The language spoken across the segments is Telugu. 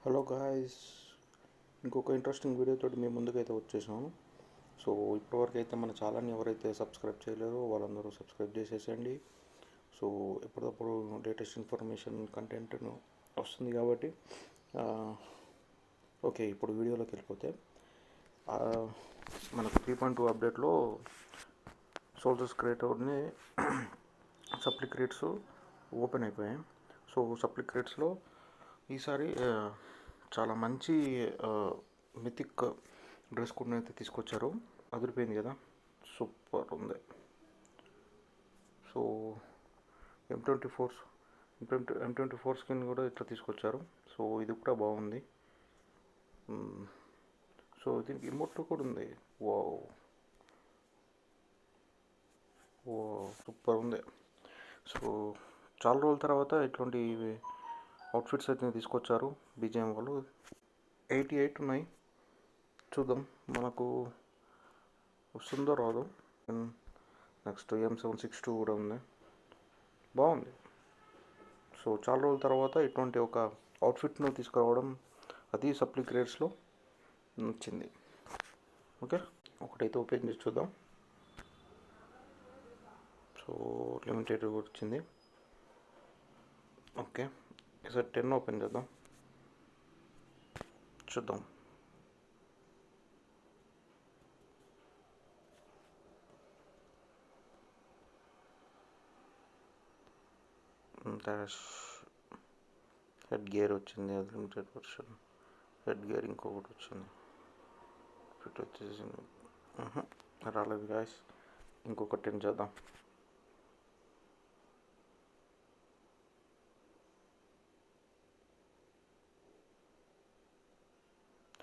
హలో గాయ్స్, ఇంకొక ఇంట్రెస్టింగ్ వీడియో తోటి మీ ముందుకైతే వచ్చేసాను. సో ఇప్పటివరకు అయితే మన ఛానల్ని ఎవరైతే సబ్స్క్రైబ్ చేయలేరో వాళ్ళందరూ సబ్స్క్రైబ్ చేసేసండి. సో ఎప్పటికప్పుడు లేటెస్ట్ ఇన్ఫర్మేషన్ కంటెంట్ వస్తుంది కాబట్టి ఓకే, ఇప్పుడు వీడియోలోకి వెళ్ళిపోతే మనకు 3.2 అప్డేట్లో సోల్జర్స్ క్రియేటర్ని సప్లీ క్రియేట్స్ ఓపెన్ అయిపోయాయి. సో సప్లీ క్రియేట్స్లో ఈసారి చాలా మంచి మిథిక్ డ్రెస్ కోడ్ని అయితే తీసుకొచ్చారు. అదిరిపోయింది కదా, సూపర్ ఉంది. సో M24 స్కిన్ కూడా ఇట్లా తీసుకొచ్చారు. సో ఇది కూడా బాగుంది. సో దీనికి ఇమోట్ కూడా ఉంది. ఓ ఓ సూపర్ ఉంది. సో చాలా రోజుల తర్వాత ఇట్లాంటి అవుట్ఫిట్స్ అయితే తీసుకొచ్చారు బీజేఎం వాళ్ళు. 88 ఉన్నాయి, చూద్దాం మనకు వస్తుందో రాదో. నెక్స్ట్ M762 కూడా ఉంది, బాగుంది. సో చాలా రోజుల తర్వాత ఇటువంటి ఒక అవుట్ఫిట్ను తీసుకురావడం అది సప్లీ క్రియేట్స్లో నచ్చింది. ఓకే, ఒకటైతే ఓపెన్ చేసి చూద్దాం. సో లిమిటెడ్ కూడా వచ్చింది. ఓకే, ఈసారి 10 ఓపెన్ చేద్దాం, చూద్దాం. హెడ్ గేర్ వచ్చింది, అది లిమిటెడ్ వర్షన్. హెడ్ గేర్ ఇంకొకటి వచ్చింది, ఫిట్ వచ్చేసింది. రాలేదు గాయస్, ఇంకొక 10 చేద్దాం.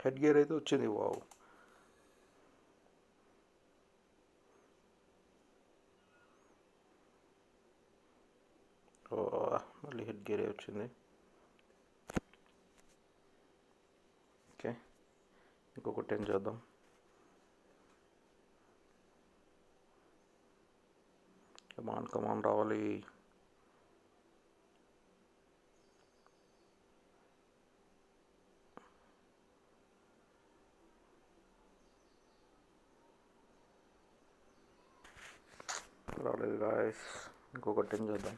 హెడ్ గేర్ అయితే వచ్చింది. వావ్, మళ్ళీ హెడ్ గేరే వచ్చింది. ఓకే, ఇంకొక 10 చేద్దాం. కమాన్ రావాలి. రాలేదు గాయస్, ఇంకొక 10 చేద్దాం.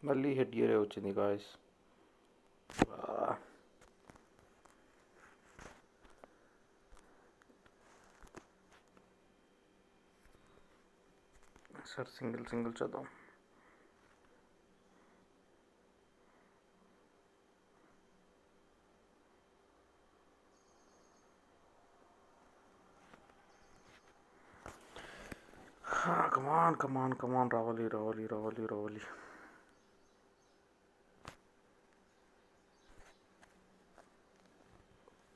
మళ్ళీ హెడ్ గేరే వచ్చింది గాయస్. సార్ సింగిల్ చేద్దాం. కమాన్ రావాలి.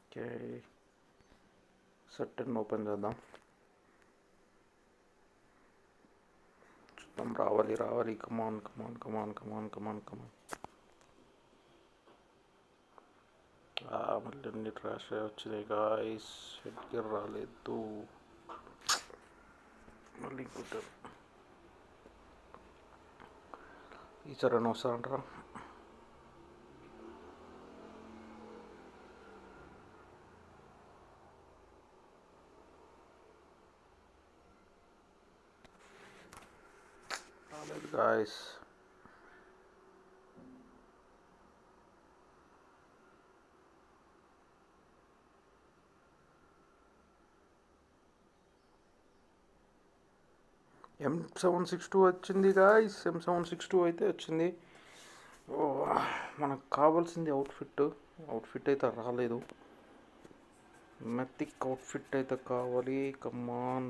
ఓకే, సెట్ ఓపెన్ చేద్దాం, చూద్దాం. రావాలి. కమాన్. మళ్ళీ అన్ని ట్రాష్ వచ్చినాయి గాయస్. హెడ్ గేర్ రాలేదు, మళ్ళీ ఇంకొట్టారు. ఈసారి అని వస్తారంటారా? రాలేదు గాయస్. M762 వచ్చింది గాయస్. M762 అయితే వచ్చింది. మనకు కావాల్సింది అవుట్ఫిట్ అయితే రాలేదు. మెథిక్ అవుట్ఫిట్ అయితే కావాలి. కమాన్.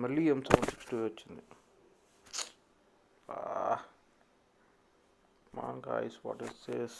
మళ్ళీ M762 వచ్చింది. Come on guys, what is this?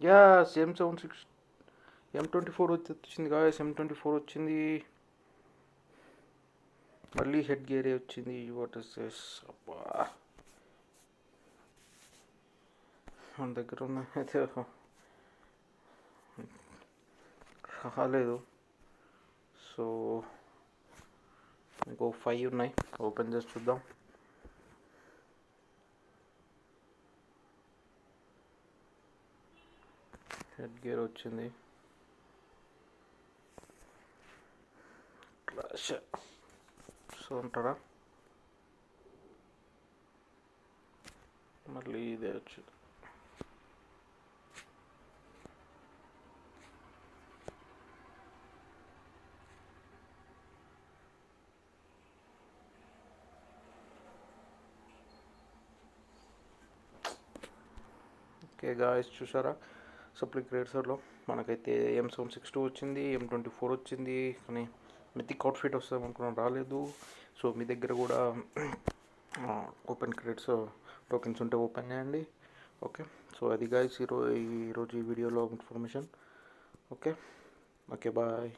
Yeah M76 M24 వచ్చింది గాయస్, M24 వచ్చింది. మళ్ళీ హెడ్ గేరే వచ్చింది. What is this? అబ్బా, మన దగ్గర ఉన్న అయితే రాలేదు. సో ఇంకో 5 ఉన్నాయి, ఓపెన్ చేసి చూద్దాం. హెడ్ గేర్ వచ్చింది. క్లాష్ సో అంటారా? మళ్ళీ ఇదే వచ్చింది. ఓకే గాయస్, చూసారా? సప్లిక్ రేట్సర్లో మనకైతే M762 వచ్చింది, M24 వచ్చింది. కానీ మిథిక్ అవుట్ఫిట్ వస్తాం అనుకున్నాం, రాలేదు. సో మీ దగ్గర కూడా ఓపెన్ క్రేట్స్ టోకెన్స్ ఉంటే ఓపెన్ చేయండి. ఓకే, సో అది గాయస్ ఈరోజు ఈ వీడియోలో ఇన్ఫర్మేషన్. Okay, bye.